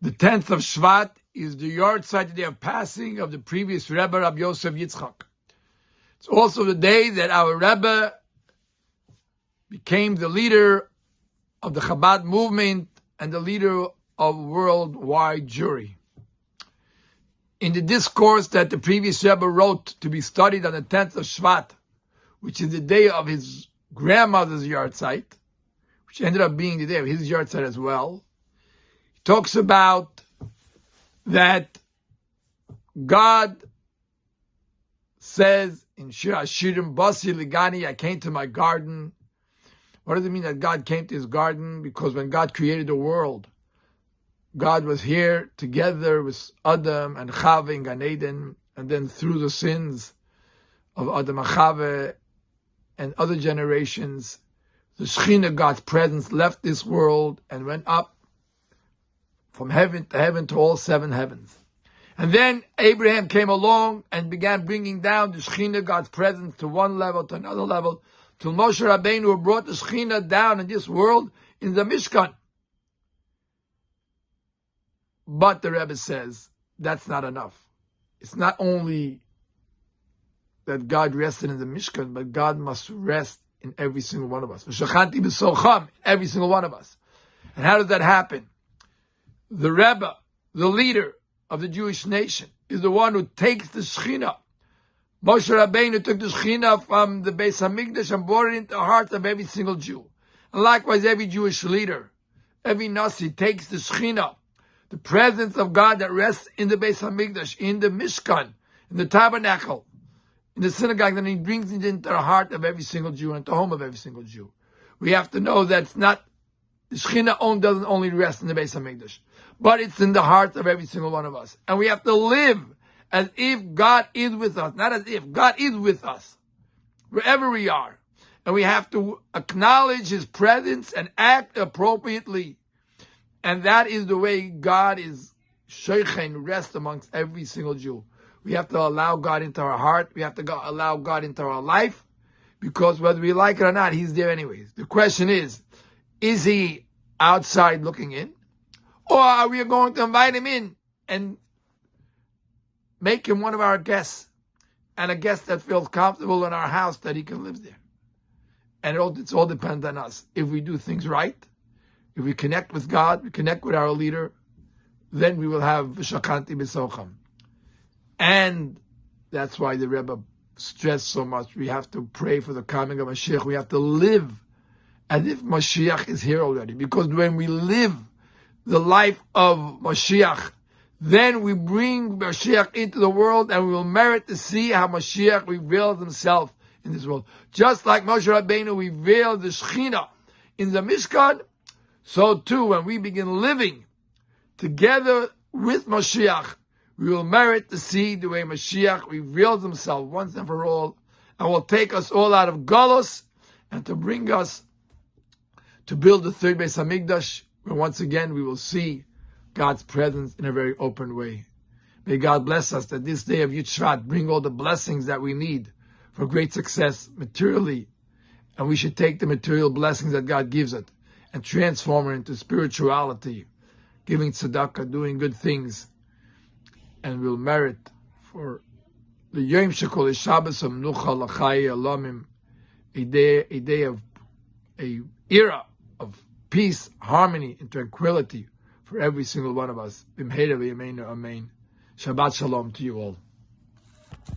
The 10th of Shevat is the yahrzeit, the day of passing of the previous Rebbe, Rabbi Yosef Yitzchak. It's also the day that our Rebbe became the leader of the Chabad movement and the leader of worldwide Jewry. In the discourse that the previous Rebbe wrote to be studied on the 10th of Shevat, which is the day of his grandmother's yahrzeit, which ended up being the day of his yahrzeit as well, he talks about that God says in Shir Hashirim, Basi Ligani, I came to my garden. What does it mean that God came to his garden? Because when God created the world, God was here together with Adam and Chava in Gan Eden, and then through the sins of Adam and Chava and other generations, the Shekhinah, God's presence, left this world and went up from heaven to all seven heavens. And then Abraham came along and began bringing down the Shekhinah, God's presence, to one level, to another level, till Moshe Rabbeinu brought the Shekhinah down in this world in the Mishkan. But the Rebbe says that's not enough. It's not only that God rested in the Mishkan, but God must rest in every single one of us. V'shachanti b'socham, every single one of us. And how does that happen? The Rebbe, the leader of the Jewish nation, is the one who takes the Shekhinah. Moshe Rabbeinu took the Shekhinah from the Beis Hamikdash and brought it into the hearts of every single Jew. And likewise, every Jewish leader, every Nasi takes the Shekhinah, the presence of God that rests in the Beis Hamikdash, in the Mishkan, in the tabernacle, in the synagogue, and he brings it into the heart of every single Jew and into the home of every single Jew. We have to know that it's not, the Shekhinah doesn't only rest in the Beis Hamikdash, but it's in the hearts of every single one of us. And we have to live as if God is with us, not as if, God is with us, wherever we are. And we have to acknowledge his presence and act appropriately. And that is the way God is Sheichen, rest amongst every single Jew. We have to allow God into our heart. We have to allow God into our life, because whether we like it or not, he's there anyways. The question is he outside looking in? Or are we going to invite him in and make him one of our guests, and a guest that feels comfortable in our house, that he can live there? And it's all depends on us. If we do things right, if we connect with God, we connect with our leader, then we will have V'shakanti b'socham. And that's why the Rebbe stressed so much. We have to pray for the coming of Mashiach. We have to live as if Mashiach is here already. Because when we live the life of Mashiach, then we bring Mashiach into the world, and we will merit to see how Mashiach reveals himself in this world. Just like Moshe Rabbeinu revealed the Shekhinah in the Mishkan, so too when we begin living together with Mashiach, we will merit to see the way Mashiach reveals himself once and for all, and will take us all out of Galus and to bring us to build the third Beis Hamikdash, where once again we will see God's presence in a very open way. May God bless us that this day of Yud Shvat bring all the blessings that we need for great success materially, and we should take the material blessings that God gives it and transform it into spirituality, giving tzedakah, doing good things, and we'll merit for the Yom Shekol Shabbos of Menucha L'Chai Alamim, a day of a era of peace, harmony, and tranquility for every single one of us. B'mheira v'yameinu amen. Shabbat shalom to you all.